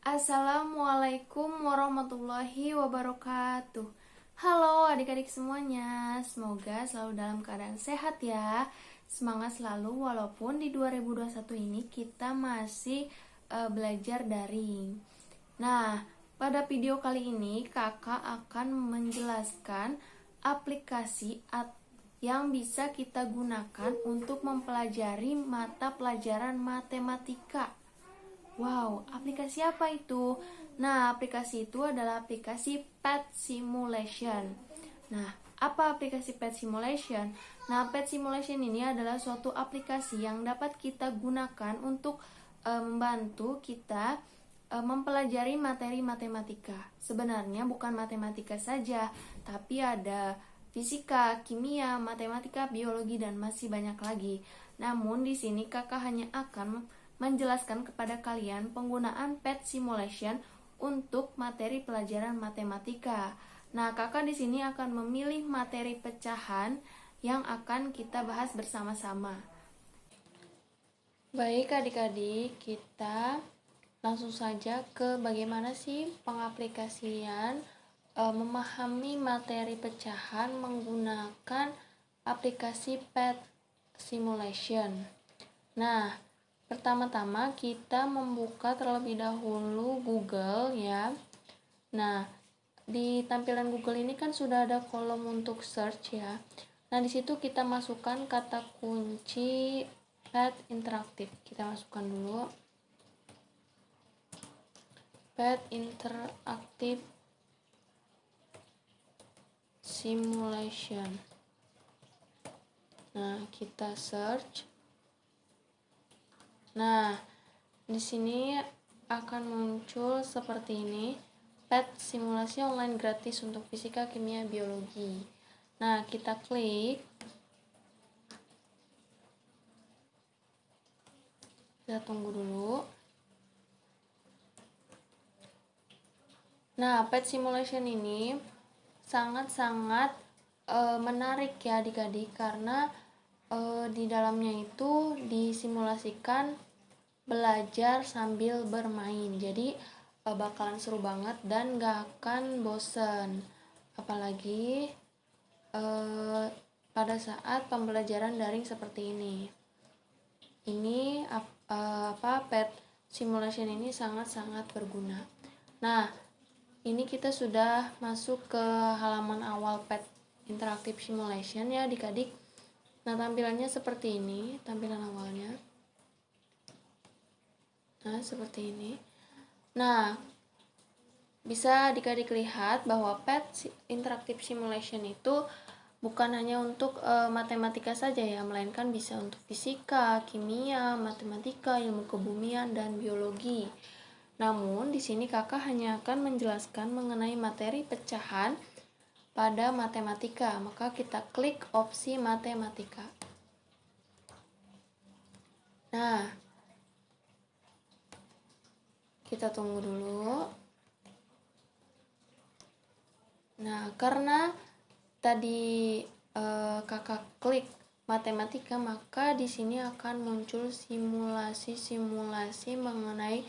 Assalamualaikum warahmatullahi wabarakatuh. Halo adik-adik semuanya, semoga selalu dalam keadaan sehat ya. Semangat selalu walaupun di 2021 ini kita masih belajar daring. Nah, pada video kali ini kakak akan menjelaskan aplikasi yang bisa kita gunakan untuk mempelajari mata pelajaran matematika. Wow, aplikasi apa itu? Nah, aplikasi itu adalah aplikasi Pet Simulation. Nah, apa aplikasi Pet Simulation? Nah, Pet Simulation ini adalah suatu aplikasi yang dapat kita gunakan untuk membantu kita mempelajari materi matematika. Sebenarnya bukan matematika saja, tapi ada fisika, kimia, matematika, biologi, dan masih banyak lagi. Namun di sini kakak hanya akan menjelaskan kepada kalian penggunaan PET simulation untuk materi pelajaran matematika. Nah, kakak di sini akan memilih materi pecahan yang akan kita bahas bersama-sama. Baik adik-adik, kita langsung saja ke bagaimana sih pengaplikasian memahami materi pecahan menggunakan aplikasi PET simulation. Nah, pertama-tama kita membuka terlebih dahulu Google ya. Nah, di tampilan Google ini kan sudah ada kolom untuk search ya. Nah, di situ kita masukkan kata kunci PET interaktif. Kita masukkan dulu. PET interaktif simulation. Nah, kita search. Nah, di sini akan muncul seperti ini, PET simulasi online gratis untuk fisika, kimia, biologi. Nah, kita klik. Kita tunggu dulu. Nah, PET simulation ini sangat-sangat menarik ya adik-adik, karena di dalamnya itu disimulasikan belajar sambil bermain. Jadi bakalan seru banget dan gak akan bosen. Apalagi pada saat pembelajaran daring seperti ini. Ini PET simulation ini sangat-sangat berguna. Nah, ini kita sudah masuk ke halaman awal PET interaktif simulation ya adik-adik. Nah, tampilannya seperti ini, tampilan awalnya. Nah, seperti ini. Nah, bisa adik-adik lihat bahwa PET interactive simulation itu bukan hanya untuk matematika saja ya, melainkan bisa untuk fisika, kimia, matematika, ilmu kebumian, dan biologi. Namun, di sini kakak hanya akan menjelaskan mengenai materi pecahan pada matematika. Maka kita klik opsi matematika. Nah, kita tunggu dulu. Nah, karena tadi kakak klik matematika, maka di sini akan muncul simulasi-simulasi mengenai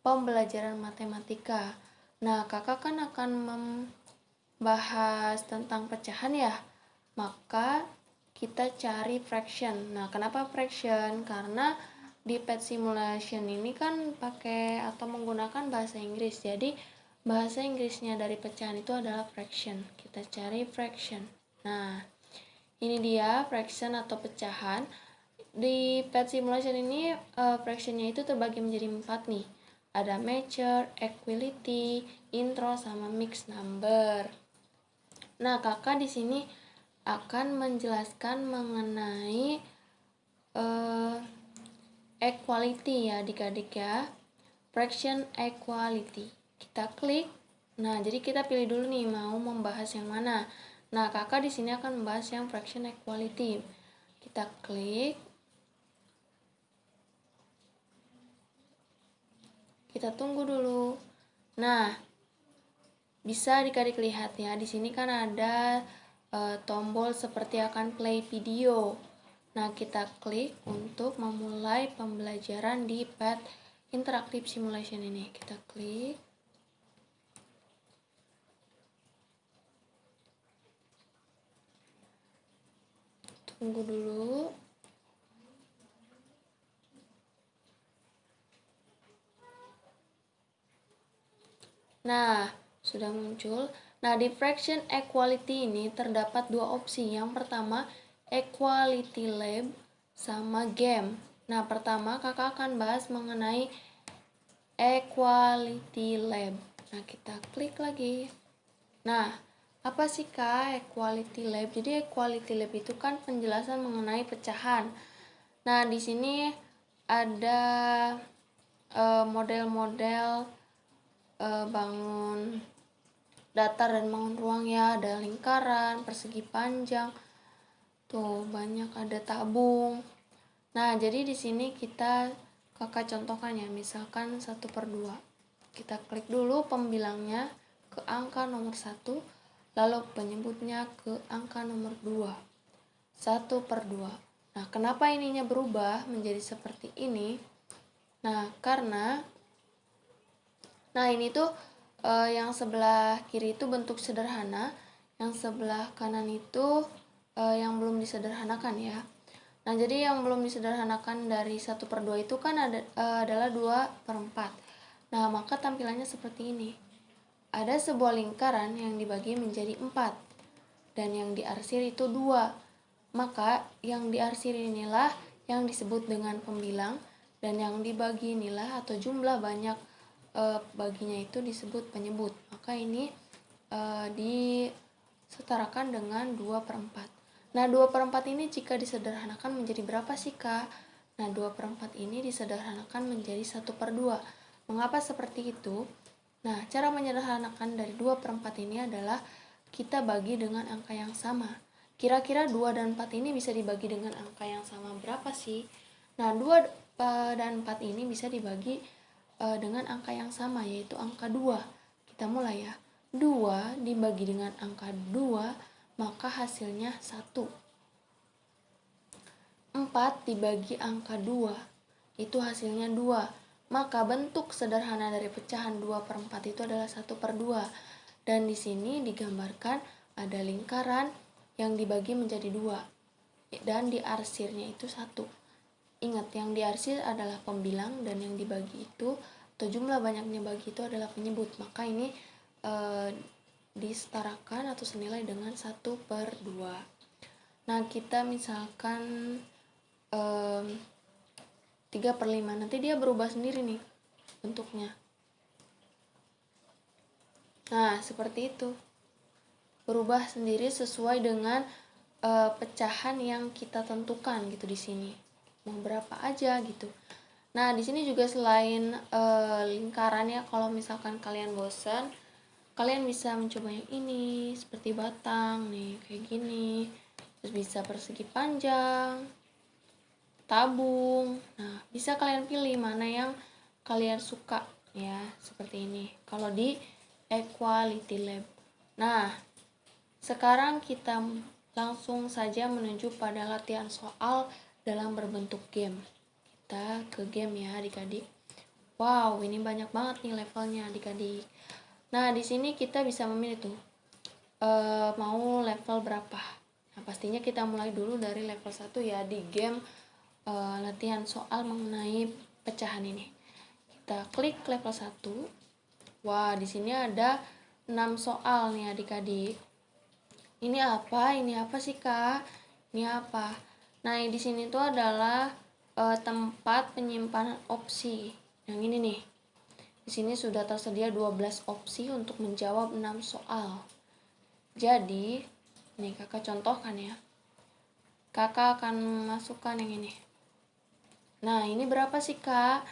pembelajaran matematika. Nah, kakak kan akan membahas tentang pecahan ya. Maka kita cari fraction. Nah, kenapa fraction? Karena di PET simulation ini kan pakai atau menggunakan bahasa Inggris. Jadi bahasa Inggrisnya dari pecahan itu adalah fraction. Kita cari fraction. Nah, ini dia fraction atau pecahan. Di PET simulation ini fractionnya itu terbagi menjadi 4 nih. Ada mature, equality, intro, sama mixed number. Nah, kakak di sini akan menjelaskan mengenai equality ya adik-adik ya. Fraction equality. Kita klik. Nah, jadi kita pilih dulu nih mau membahas yang mana. Nah, kakak di sini akan membahas yang fraction equality. Kita klik. Kita tunggu dulu. Nah, bisa adik-adik lihat ya, di sini kan ada tombol seperti akan play video. Nah, kita klik untuk memulai pembelajaran di PET interactive simulation ini. Kita klik. Tunggu dulu. Nah, sudah muncul. Nah, di fraction equality ini terdapat dua opsi. Yang pertama, equality lab sama game. Nah, pertama kakak akan bahas mengenai equality lab. Nah, kita klik lagi. Nah, apa sih Kak equality lab? Jadi equality lab itu kan penjelasan mengenai pecahan. Nah, di sini ada model-model bangun datar dan bangun ruang ya, ada lingkaran, persegi panjang, tuh banyak, ada tabung. Nah, jadi di sini kakak contohkan ya, misalkan 1/2. Kita klik dulu pembilangnya ke angka nomor 1, lalu penyebutnya ke angka nomor 2. 1/2. Nah, kenapa ininya berubah menjadi seperti ini? Nah, karena ini tuh yang sebelah kiri itu bentuk sederhana, yang sebelah kanan itu yang belum disederhanakan ya. Nah, jadi yang belum disederhanakan dari 1/2 itu kan adalah 2/4. Nah, maka tampilannya seperti ini. Ada sebuah lingkaran yang dibagi menjadi 4 dan yang diarsir itu 2. Maka yang diarsir inilah yang disebut dengan pembilang, dan yang dibagi inilah atau jumlah banyak baginya itu disebut penyebut. Maka ini disetarakan dengan 2/4. Nah, 2/4 ini jika disederhanakan menjadi berapa sih Kak? Nah, 2/4 ini disederhanakan menjadi 1/2. Mengapa seperti itu? Nah, cara menyederhanakan dari 2/4 ini adalah kita bagi dengan angka yang sama. Kira-kira 2 dan 4 ini bisa dibagi dengan angka yang sama berapa sih? Nah, 2 dan 4 ini bisa dibagi dengan angka yang sama, yaitu angka 2. Kita mulai ya. 2 dibagi dengan angka 2, maka hasilnya 1. 4 dibagi angka 2, itu hasilnya 2. Maka bentuk sederhana dari pecahan 2/4 itu adalah 1/2. Dan di sini digambarkan ada lingkaran yang dibagi menjadi 2. Dan diarsirnya itu 1. Ingat, yang diarsir adalah pembilang dan yang dibagi itu atau jumlah banyaknya bagi itu adalah penyebut. Maka ini disetarakan atau senilai dengan 1/2. Nah, kita misalkan 3/5, nanti dia berubah sendiri nih bentuknya. Nah, seperti itu. Berubah sendiri sesuai dengan pecahan yang kita tentukan gitu di sini. Mau berapa aja gitu. Nah, di sini juga selain lingkaran ya, kalau misalkan kalian bosan, kalian bisa mencoba yang ini, seperti batang nih, kayak gini. Terus bisa persegi panjang, tabung. Nah, bisa kalian pilih mana yang kalian suka ya, seperti ini. Kalau di Equality Lab. Nah, sekarang kita langsung saja menuju pada latihan soal dalam berbentuk game. Kita ke game ya adik-adik. Wow, ini banyak banget nih levelnya adik-adik. Nah, di sini kita bisa memilih tuh mau level berapa. Nah, pastinya kita mulai dulu dari level 1 ya di game latihan soal mengenai pecahan ini. Kita klik level 1. Wah, di sini ada 6 soal nih adik-adik. Ini apa? Ini apa sih, Kak? Ini apa? Nah, di sini tuh adalah tempat penyimpanan opsi. Yang ini nih. Di sini sudah tersedia 12 opsi untuk menjawab 6 soal. Jadi, nih kakak contohkan ya. Kakak akan masukkan yang ini. Nah, ini berapa sih, Kak?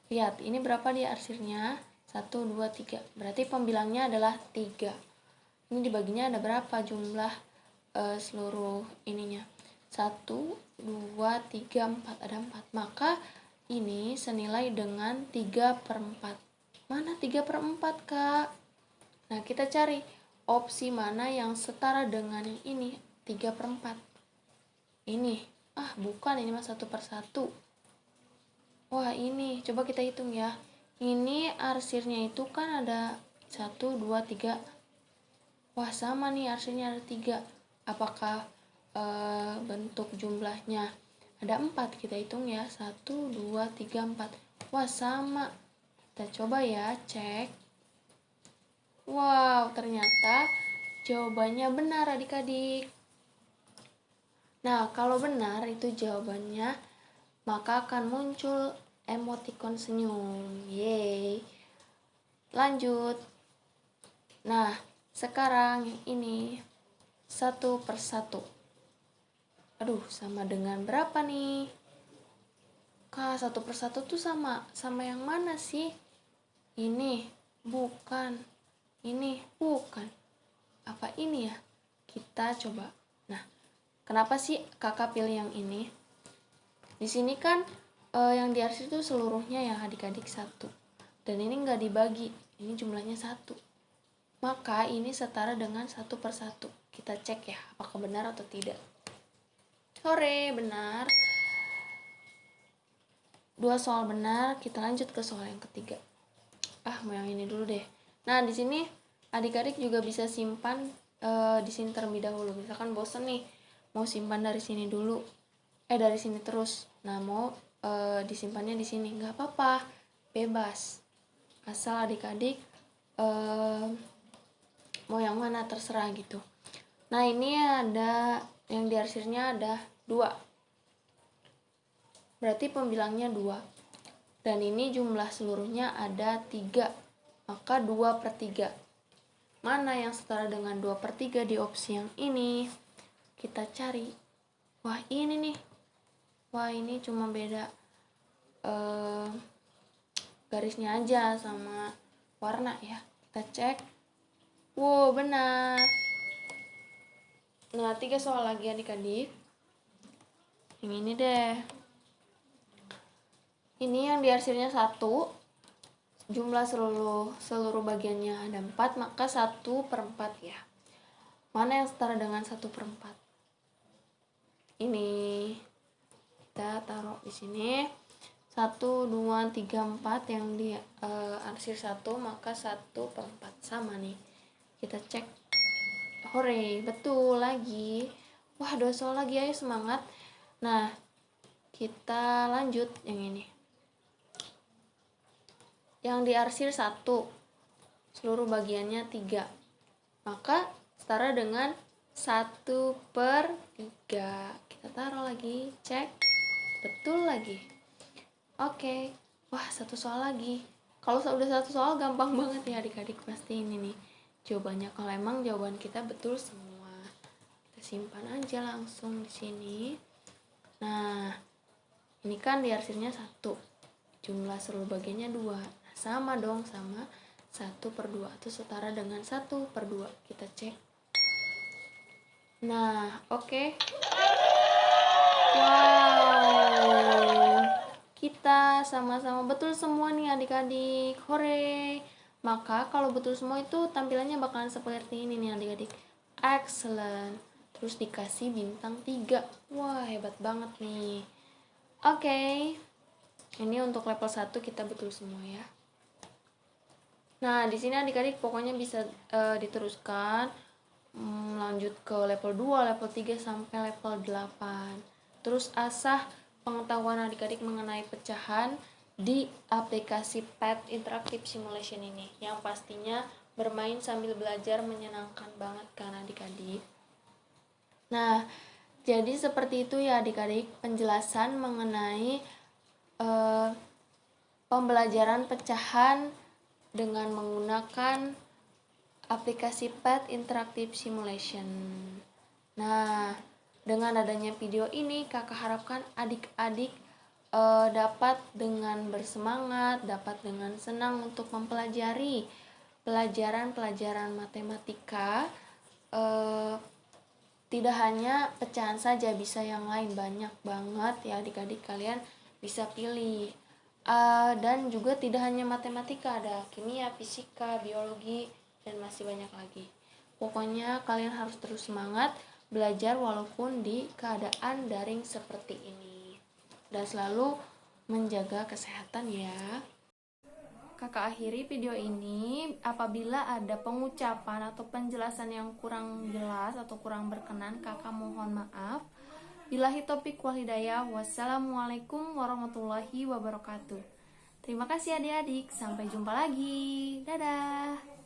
Lihat, ini berapa di arsirnya? 1, 2, 3. Berarti pembilangnya adalah 3. Ini dibaginya ada berapa jumlah seluruh ininya? 1, 2, 3, 4. Ada 4. Maka ini senilai dengan 3/4. Mana 3/4, Kak? Nah, kita cari opsi mana yang setara dengan yang ini, 3/4. Ini. Bukan, ini mah 1/1. Wah, ini coba kita hitung ya. Ini arsirnya itu kan ada 1, 2, 3. Wah, sama nih, arsirnya ada 3. Apakah bentuk jumlahnya ada 4? Kita hitung ya. 1, 2, 3, 4. Wah, sama. Kita coba ya, cek. Wow, ternyata jawabannya benar adik-adik. Nah, kalau benar itu jawabannya, maka akan muncul emoticon senyum. Yeay. Lanjut. Nah, sekarang ini 1/1. Aduh, sama dengan berapa nih? Kak, 1/1 tuh sama yang mana sih? Ini bukan. Ini bukan. Apa ini ya? Kita coba. Nah, kenapa sih kakak pilih yang ini? Di sini kan yang diarsir itu seluruhnya ya adik-adik 1. Dan ini nggak dibagi. Ini jumlahnya 1. Maka ini setara dengan 1/1. Kita cek ya, apakah benar atau tidak. Hore, benar. 2 soal benar, kita lanjut ke soal yang ketiga. Mau yang ini dulu deh. Nah, di sini adik-adik juga bisa simpan di sini terlebih dahulu. Misalkan bosen nih, mau simpan dari sini dulu. Dari sini terus. Nah, mau disimpannya di sini, nggak apa-apa, bebas. Asal adik-adik mau yang mana terserah gitu. Nah, ini ada yang diarsirnya ada 2. Berarti pembilangnya 2. Dan ini jumlah seluruhnya ada 3. Maka 2/3. Mana yang setara dengan 2/3 di opsi yang ini? Kita cari. Wah, ini nih. Wah, ini cuma beda garisnya aja sama warna ya. Kita cek. Wow, benar. Nah, 3 soal lagi adik-adik. Yang ini deh. Ini yang diarsirnya 1. Jumlah seluruh bagiannya ada 4, maka 1/4 ya. Mana yang setara dengan 1/4? Ini kita taruh di sini. 1, 2, 3, 4 yang di arsir 1, maka 1/4 sama nih. Kita cek. Hore, betul lagi. Wah, 2 soal lagi, ayo semangat. Nah, kita lanjut yang ini. Yang diarsir 1, seluruh bagiannya 3, maka setara dengan 1/3. Kita taruh lagi, cek. Betul lagi. Oke. Wah, 1 soal lagi. Kalau udah 1 soal gampang banget ya adik-adik, pasti ini nih jawabannya. Kalau emang jawaban kita betul semua, kita simpan aja langsung di sini. Nah, ini kan diarsirnya 1, jumlah seluruh bagiannya 2. Nah, sama dong, sama 1/2 itu setara dengan 1/2. Kita cek. Nah, oke. Wow, kita sama-sama betul semua nih adik-adik. Hore. Maka kalau betul semua itu tampilannya bakalan seperti ini nih adik-adik. Excellent. Terus dikasih bintang 3. Wah, hebat banget nih. Oke. Ini untuk level 1 kita betul semua ya. Nah, di sini adik-adik pokoknya bisa diteruskan lanjut ke level 2, level 3 sampai level 8. Terus asah pengetahuan adik-adik mengenai pecahan di aplikasi PET Interactive Simulation ini, yang pastinya bermain sambil belajar menyenangkan banget kan adik-adik. Nah, jadi seperti itu ya adik-adik penjelasan mengenai pembelajaran pecahan dengan menggunakan aplikasi PET Interactive Simulation. Nah, dengan adanya video ini kakak harapkan adik-adik dapat dengan bersemangat, dapat dengan senang untuk mempelajari pelajaran-pelajaran matematika. Tidak hanya pecahan saja, bisa yang lain, banyak banget ya adik-adik, kalian bisa pilih. Dan juga tidak hanya matematika, ada kimia, fisika, biologi, dan masih banyak lagi. Pokoknya kalian harus terus semangat belajar walaupun di keadaan daring seperti ini. Dan selalu menjaga kesehatan ya. Kakak akhiri video ini. Apabila ada pengucapan atau penjelasan yang kurang jelas atau kurang berkenan, kakak mohon maaf. Billahi taufiq wal hidayah. Wassalamualaikum warahmatullahi wabarakatuh. Terima kasih adik-adik. Sampai jumpa lagi. Dadah.